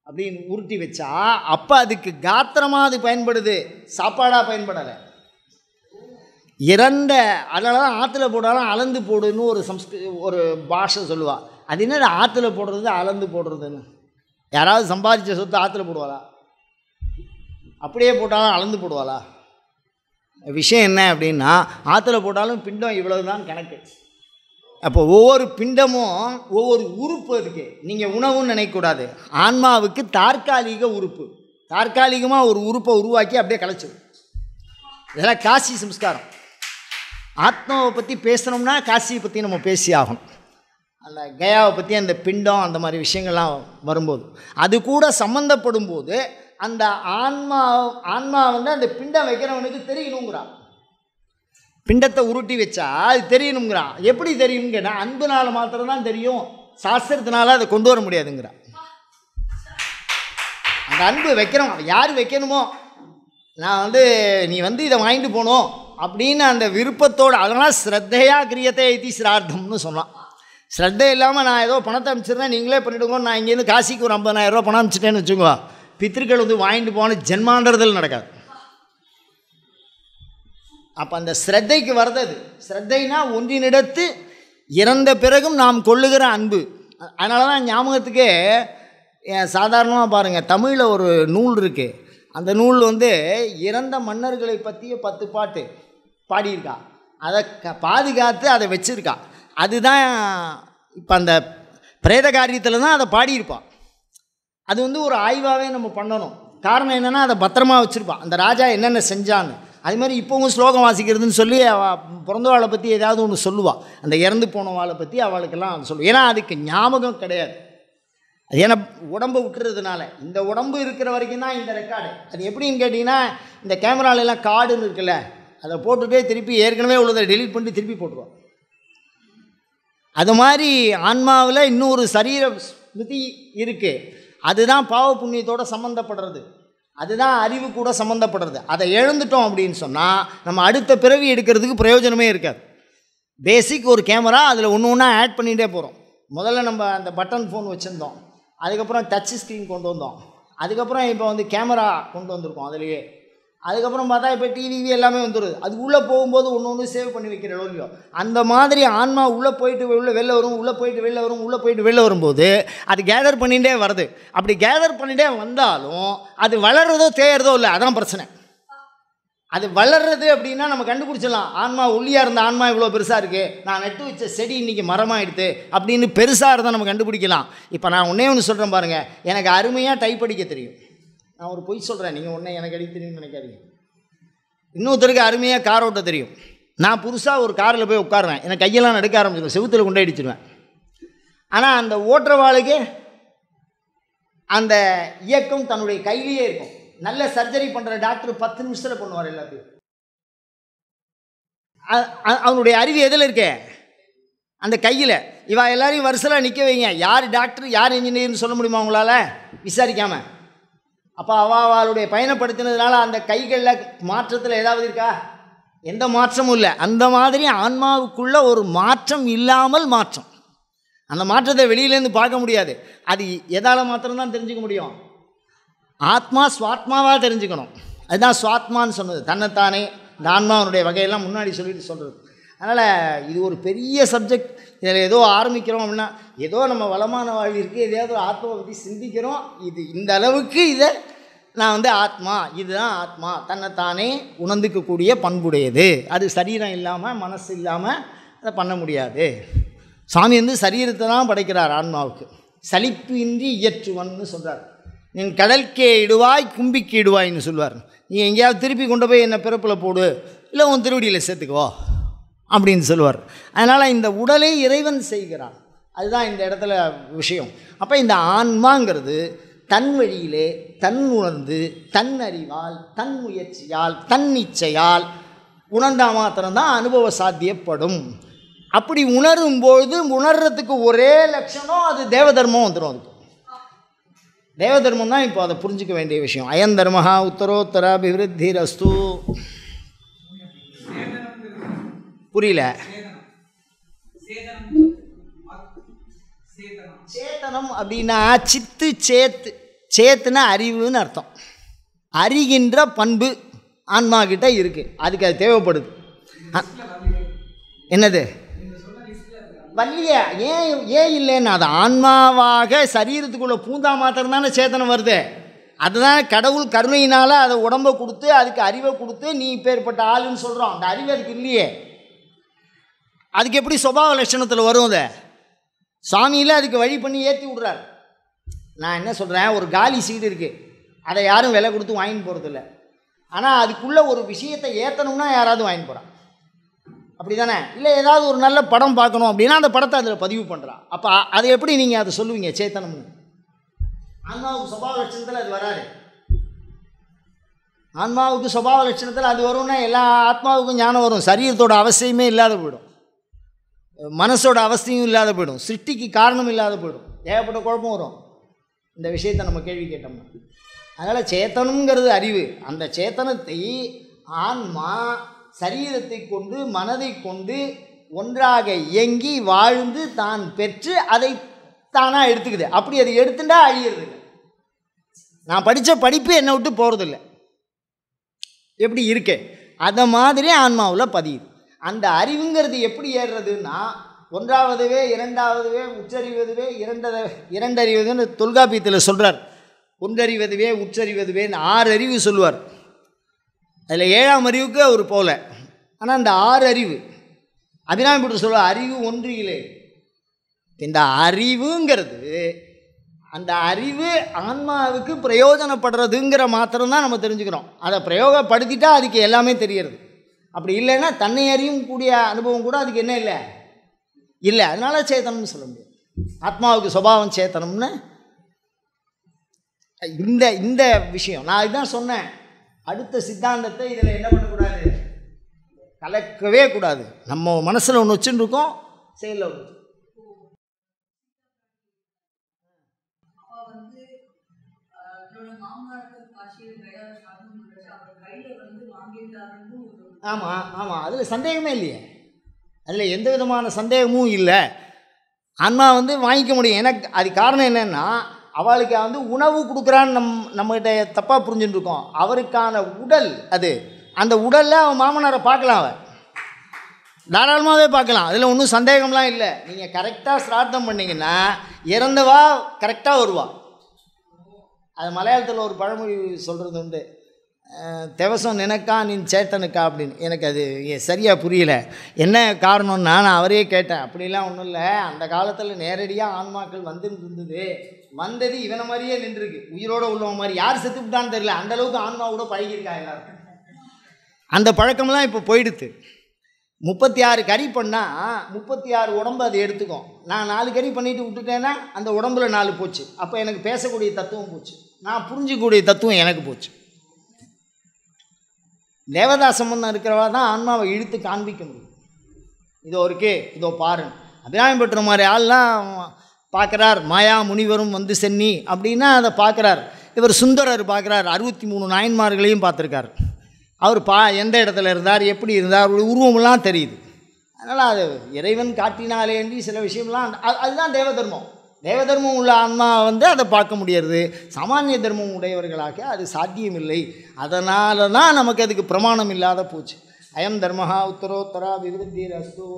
அப்படின்னு உருட்டி வச்சா அப்போ அதுக்கு காத்திரமாக அது பயன்படுது, சாப்பாடாக பயன்படலை. இறந்த அதனால தான் ஆற்றுல போடாலும் அளந்து போடுன்னு ஒரு பாஷை சொல்லுவாள். அது என்ன ஆற்றுல போடுறது அளந்து போடுறதுன்னு? யாராவது சம்பாதிச்ச சொத்து ஆற்றுல போடுவாளா? அப்படியே போட்டாலும் அளந்து போடுவாளா? விஷயம் என்ன அப்படின்னா, ஆற்றுல போட்டாலும் பிண்டம் இவ்வளவு தான் கணக்கு. அப்போ ஒவ்வொரு பிண்டமும் ஒவ்வொரு உறுப்பு இருக்குது. நீங்கள் உணவுன்னு நினைக்கக்கூடாது. ஆன்மாவுக்கு தற்காலிக உறுப்பு, தற்காலிகமாக ஒரு உறுப்பை உருவாக்கி அப்படியே கலைச்சிடும். இதெல்லாம் காசி சம்ஸ்காரம். ஆத்மாவை பற்றி பேசணும்னா காசியை பற்றி நம்ம பேசி ஆகணும். அந்த கயாவை பற்றி அந்த பிண்டம் அந்த மாதிரி விஷயங்கள்லாம் வரும்போது அது கூட சம்மந்தப்படும் போது அந்த ஆன்மா வந்து அந்த பிண்டம் வைக்கிறவனுக்கு தெரியணுங்கிறான். பிண்டத்தை உருட்டி வச்சா அது தெரியணுங்கிறான். எப்படி தெரியும்னு கேட்டால் அன்புனால மாத்திரம்தான் தெரியும், சாஸ்திரத்தினால அதை கொண்டு வர முடியாதுங்கிறான். அந்த அன்பு வைக்கிறோம், யார் வைக்கணுமோ, நான் வந்து நீ வந்து இதை வாங்கிட்டு போகணும் அப்படின்னு அந்த விருப்பத்தோடு, அதனால் ஸ்ரத்தையா கிரியத்தை ஐதி சிரார்த்தம்னு சொன்னான். ஸ்ரத்தை இல்லாமல் நான் ஏதோ பணத்தை அனுப்பிச்சிருந்தேன் நீங்களே பண்ணிவிடுங்க, நான் இங்கேருந்து காசிக்கு ஒரு 50,000 ரூபா பணம் அனுப்பிச்சிட்டேன்னு வச்சுக்கோ, பித்திருக்கள் வந்து வாங்கிட்டு போன ஜென்மான்றதில் நடக்காது. அப்போ அந்த ஸ்ரத்தைக்கு வர்றது அது. ஸ்ரத்தைனா ஒன்றினிடத்து இறந்த பிறகும் நாம் கொள்ளுகிற அன்பு. அதனால தான் ஞாபகத்துக்கே சாதாரணமாக பாருங்கள், தமிழில் ஒரு நூல் இருக்குது. அந்த நூல் வந்து இறந்த மன்னர்களை பற்றிய 10 பாட்டு பாடியிருக்கா. அதை பாதுகாத்து அதை வச்சுருக்கா. அதுதான் இப்போ அந்த பிரேத காரியத்தில் தான் அதை பாடியிருப்பான். அது வந்து ஒரு ஆய்வாகவே நம்ம பண்ணணும். காரணம் என்னென்னா அதை பத்திரமா வச்சுருப்பான், அந்த ராஜா என்னென்ன செஞ்சான்னு. அது மாதிரி இப்போவும் ஸ்லோகம் வாசிக்கிறதுன்னு சொல்லி பிறந்தவாளை பற்றி ஏதாவது ஒன்று சொல்லுவாள், அந்த இறந்து போனவாளை பற்றி அவளுக்கெல்லாம் சொல்லுவாள். ஏன்னா அதுக்கு ஞாபகம் கிடையாது. அது ஏன்னா உடம்பை விட்டுறதுனால, இந்த உடம்பு இருக்கிற வரைக்கும் தான் இந்த ரெக்கார்டு. அது எப்படின்னு கேட்டிங்கன்னா, இந்த கேமராலெல்லாம் கார்டுன்னு இருக்குல்ல, அதை போட்டுகிட்டே திருப்பி ஏற்கனவே உள்ளதை டெலீட் பண்ணி திருப்பி போட்டுருவோம். அது மாதிரி ஆன்மாவில் இன்னொரு சரீர ஸ்மிருதி இருக்குது. அதுதான் பாவ புண்ணியத்தோடு சம்மந்தப்படுறது, அதுதான் அறிவு கூட சம்மந்தப்படுறது. அதை எழுந்துட்டோம் அப்படின்னு சொன்னால் நம்ம அடுத்த பிறவி எடுக்கிறதுக்கு பிரயோஜனமே இருக்காது. பேசிக் ஒரு கேமரா, அதில் ஒன்று ஒன்றா ஆட் பண்ணிகிட்டே போகிறோம். முதல்ல நம்ம அந்த பட்டன் ஃபோன் வச்சுருந்தோம், அதுக்கப்புறம் டச் ஸ்க்ரீன் கொண்டு வந்தோம், அதுக்கப்புறம் இப்போ வந்து கேமரா கொண்டு வந்திருக்கோம் அதுலேயே. அதுக்கப்புறம் பார்த்தா இப்போ டிவி எல்லாமே வந்துடுது. அது உள்ளே போகும்போது ஒன்று ஒன்று சேவ் பண்ணி வைக்கிற இல்லையோ, அந்த மாதிரி ஆன்மா உள்ளே போயிட்டு வெளில வரும், உள்ளே போயிட்டு வெளில வரும், உள்ளே போயிட்டு வெளில வரும்போது அது கேதர் பண்ணிகிட்டே வருது. அப்படி கேதர் பண்ணிகிட்டே வந்தாலும் அது வளர்றதோ தேயறதோ இல்லை, அதான் பிரச்சனை. அது வளர்றது அப்படின்னா நம்ம கண்டுபிடிச்சிடலாம், ஆன்மா ஒல்லியாக இருந்த ஆன்மா இவ்வளோ பெருசாக இருக்குது, நான் நட்டு வச்ச செடி இன்றைக்கி மரமாகிடுது அப்படின்னு பெருசாக இருந்தால் நம்ம கண்டுபிடிக்கலாம். இப்போ நான் ஒன்றே ஒன்று சொல்கிறேன் பாருங்கள், எனக்கு அருமையாக டைப் அடிக்க தெரியும். நான் ஒரு பொய் சொல்கிறேன், நீங்கள் ஒன்றே எனக்கு அடிக்க தெரியும்னு நினைக்காதீங்க. இன்னொருத்தருக்கு அருமையாக கார் ஓட்ட தெரியும். நான் புதுசாக ஒரு காரில் போய் உட்காருவேன், எனக்கு கையெல்லாம் நடுக்க ஆரம்பிச்சிடுவேன், செவுத்தில் கொண்டு அடிச்சிடுவேன். ஆனால் அந்த ஓட்டுறவாளுக்கு அந்த இயக்கம் தன்னுடைய கையிலேயே இருக்கும். நல்ல சர்ஜரி பண்ணுற டாக்டர் 10 நிமிஷத்தில் பண்ணுவார் எல்லாத்தையும். அவனுடைய அறிவு எதில் இருக்கே, அந்த கையில். இவா எல்லாரையும் வருஷலாம் நிற்க வைங்க, யார் டாக்டர் யார் இன்ஜினியர்னு சொல்ல முடியுமா உங்களால் விசாரிக்காமல்? அப்போ அவளுடைய பயணப்படுத்தினதுனால அந்த கைகளில் மாற்றத்தில் ஏதாவது இருக்கா? எந்த மாற்றமும் இல்லை. அந்த மாதிரி ஆன்மாவுக்குள்ள ஒரு மாற்றம் இல்லாமல் மாற்றம், அந்த மாற்றத்தை வெளியிலேருந்து பார்க்க முடியாது. அது எதால் மாத்திரம்தான் தெரிஞ்சுக்க முடியும்? ஆத்மா ஸ்வாத்மாவாக தெரிஞ்சுக்கணும். அதுதான் ஸ்வாத்மான்னு சொன்னது, தன்னைத்தானே. இந்த ஆன்மாவனுடைய வகையெல்லாம் முன்னாடி சொல்லிட்டு சொல்கிறது. அதனால் இது ஒரு பெரிய சப்ஜெக்ட். இதில் ஏதோ ஆரம்பிக்கிறோம் அப்படின்னா ஏதோ நம்ம வளமான வாழ்வு இருக்குது, எதையாவது ஆத்மாவை பற்றி சிந்திக்கிறோம். இது இந்த அளவுக்கு இதை நான் வந்து ஆத்மா, இதுதான் ஆத்மா, தன்னைத்தானே உணர்ந்துக்கக்கூடிய பண்புடையது. அது சரீரம் இல்லாமல் மனசு இல்லாமல் அதை பண்ண முடியாது. சாமி வந்து சரீரத்தை தான் படைக்கிறார் ஆன்மாவுக்கு. சலிப்பு இன்றி இயற்றுவன்னு சொல்கிறார். நீ கடலுக்கே இடுவாய் கும்பிக்கு இடுவாய்ன்னு சொல்லுவார். நீ எங்கேயாவது திருப்பி கொண்டு போய் என்னை பிறப்பில் போடு, இல்லை உன் திருவடியில் சேர்த்துக்குவோ அப்படின்னு சொல்லுவார். அதனால் இந்த உடலை இறைவன் செய்கிறான், அதுதான் இந்த இடத்துல விஷயம். அப்போ இந்த ஆன்மாங்கிறது தன் வழியிலே தன் உணர்ந்து தன் அறிவால் தன் முயற்சியால் தன் இச்சையால் உணர்ந்தால் மாத்திரம்தான் அனுபவ சாத்தியப்படும். அப்படி உணரும்போது உணர்றதுக்கு ஒரே லட்சணம், அது தேவதர்மம் வந்துடும். அதுக்கு தேவதர்மம் தான் இப்போ அதை புரிஞ்சிக்க வேண்டிய விஷயம். அயம் தர்மஹா உத்தரோத்தர அபிவிருத்தி ரஸ்து. புரியல? சேத்தனம் அப்படின்னா சித்து சேத்து, சேத்துனா அறிவுன்னு அர்த்தம். அறிகின்ற பண்பு ஆன்மா கிட்ட இருக்குது, அதுக்கு அது தேவைப்படுது. என்னது வள்ளியா? ஏன் இல்லைன்னு, அது ஆன்மாவாக சரீரத்துக்குள்ளே பூந்தா மாத்திரம் தானே சேத்தனம் வருது. அதுதான் கடவுள் கருணையினால் அதை உடம்பை கொடுத்து அதுக்கு அறிவை கொடுத்து நீ இப்பேற்பட்ட ஆளுன்னு சொல்கிறோம். அந்த அறிவு அதுக்கு இல்லையே. அதுக்கு எப்படி சுபாவ லட்சணத்தில் வரும்? அதை சுவாமியில் அதுக்கு வழி பண்ணி ஏற்றி விட்றார். நான் என்ன சொல்கிறேன், ஒரு காலி சீடு இருக்குது, அதை யாரும் விலை கொடுத்து வாங்கிட்டு போகிறதில்ல. ஆனால் அதுக்குள்ளே ஒரு விஷயத்தை ஏற்றணும்னா யாராவது வாங்கிட்டு போகிறான், அப்படி தானே? இல்லை ஏதாவது ஒரு நல்ல படம் பார்க்கணும் அப்படின்னா அந்த படத்தை அதில் பதிவு பண்ணுறான். அப்போ அதை எப்படி நீங்கள் அதை சொல்லுவீங்க சேத்தனம்னு? ஆன்மாவுக்கு சுபாவ லட்சணத்தில் அது வராது. ஆன்மாவுக்கு சுபாவ லட்சணத்தில் அது வரும்னா எல்லா ஆத்மாவுக்கும் ஞானம் வரும். சரீரத்தோட அவசியமே இல்லாத போயிடும், மனசோட அவசியம் இல்லாத போயிடும், சிருஷ்டிக்கு காரணம் இல்லாத போயிடும், ஏகப்பட்ட குழப்பம் வரும் இந்த விஷயத்தை நம்ம கேள்வி கேட்டோம்னா. அதனால் சேத்தனம்ங்கிறது அறிவு. அந்த சேத்தனத்தை ஆன்மா சரீரத்தை கொண்டு மனதை கொண்டு ஒன்றாக இயங்கி வாழ்ந்து தான் பெற்று அதை தானாக எடுத்துக்குது. அப்படி அதை எடுத்துட்டா அழியிறது இல்லை. நான் படித்த படிப்பு என்னை விட்டு போகிறதில்லை, எப்படி இருக்கே அதை மாதிரி ஆன்மாவில் பதியுது. அந்த அறிவுங்கிறது எப்படி ஏறுறதுன்னா, ஒன்றாவதுவே இரண்டாவதுவே உச்சறிவதுவே இரண்டறிவதுன்னு தொல்காப்பியத்தில் சொல்கிறார். ஒன்றறிவதுவே உச்சறிவதுவேன்னு 6 அறிவு சொல்லுவார். அதில் 7ஆம் அறிவுக்கு அவர் போகல. ஆனால் அந்த 6 அறிவு அபிராமி சொல்லுவார், அறிவு ஒன்றிலே. இந்த அறிவுங்கிறது, அந்த அறிவு ஆன்மாவுக்கு பிரயோஜனப்படுறதுங்கிற மாத்திரம்தான் நம்ம தெரிஞ்சுக்கிறோம். அதை பிரயோகப்படுத்திட்டா அதுக்கு எல்லாமே தெரியறது. அப்படி இல்லைன்னா தன்னை அறியும் கூடிய அனுபவம் கூட அதுக்கு என்ன இல்லை இல்லை. அதனால சேத்தனம்னு சொல்ல முடியும். ஆத்மாவுக்கு சுபாவம் சேத்தனம்னு இந்த விஷயம் நான் இதுதான் சொன்னேன். அடுத்த சித்தாந்தத்தை இதில் என்ன பண்ணக்கூடாது, கலக்கவே கூடாது. நம்ம மனசில் ஒன்று வச்சுன்னு இருக்கோம், செயலில் ஒன்று. ஆமாம் ஆமாம், அதில் சந்தேகமே இல்லையே, அதில் எந்த விதமான சந்தேகமும் இல்லை. ஆன்மா வாங்கிக்க முடியும். எனக்கு அது காரணம் என்னென்னா, அவளுக்கு உணவு கொடுக்குறான்னு நம்மகிட்ட தப்பாக புரிஞ்சுட்டு இருக்கோம். அவருக்கான உடல் அது, அந்த உடலில் அவன் மாமனாரை பார்க்கலாம், அவன் தாராளமாகவே பார்க்கலாம். அதில் ஒன்றும் சந்தேகம்லாம் இல்லை. நீங்கள் கரெக்டாக சிரார்த்தம் பண்ணிங்கன்னா இறந்தவா கரெக்டாக வருவா. அது மலையாளத்தில் ஒரு பழமொழி சொல்கிறது உண்டு, தெவசம் நினைக்கா நீ சேத்தனுக்கா அப்படின்னு. எனக்கு அது சரியாக புரியல, என்ன காரணம்னா நான் அவரையே கேட்டேன். அப்படிலாம் ஒன்றும் இல்லை, அந்த காலத்தில் நேரடியாக ஆன்மாக்கள் இருந்தது, வந்தது இவனை மாதிரியே நின்றுருக்கு, உயிரோடு உள்ளவன் மாதிரி. யார் செத்து விட்டான்னு தெரியல, அந்தளவுக்கு ஆன்மாவோட பழகியிருக்கா எல்லாரும். அந்த பழக்கம்லாம் இப்போ போயிடுது. 36 கறி பண்ணால் 36 உடம்பு அது எடுத்துக்கும். நான் 4 கறி பண்ணிவிட்டு விட்டுட்டேன்னா அந்த உடம்புல 4 போச்சு. அப்போ எனக்கு பேசக்கூடிய தத்துவம் போச்சு, நான் புரிஞ்சிக்கக்கூடிய தத்துவம் எனக்கு போச்சு. தேவதா சம்பந்தம் இருக்கிறவா தான் ஆன்மாவை இழுத்து காண்பிக்க முடியும். இதோ இருக்கே, இதோ பாருங்க. அபிராமி பட்டுற மாதிரி ஆள்லாம் பார்க்குறார். மாயா முனிவரும் சென்னி அப்படின்னா அதை பார்க்குறார். இவர் சுந்தரர் பார்க்குறார், 63 நாயன்மார்களையும் பார்த்துருக்கார். அவர் எந்த இடத்துல இருந்தார், எப்படி இருந்தார், அவருடைய உருவமெல்லாம் தெரியுது. அதனால் அது இறைவன் காட்டினாலேன்றி சில விஷயம்லாம் அதுதான் தேவதர்மம். தேவதர்மம் உள்ள ஆன்மா அதை பார்க்க முடியாது. சாமானிய தர்மம் உடையவர்களாக அது சாத்தியமில்லை. அதனால தான் நமக்கு அதுக்கு பிரமாணம் இல்லாத போச்சு. அயம் தர்மஹா உத்தரோத்தரா விவிருத்தி ரஸ்து.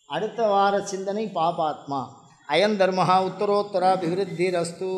அடுத்த வார சிந்தனை பாபாத்மா. அயம் தர்மஹா உத்தரோத்தரா விவிருத்தி ரஸ்து.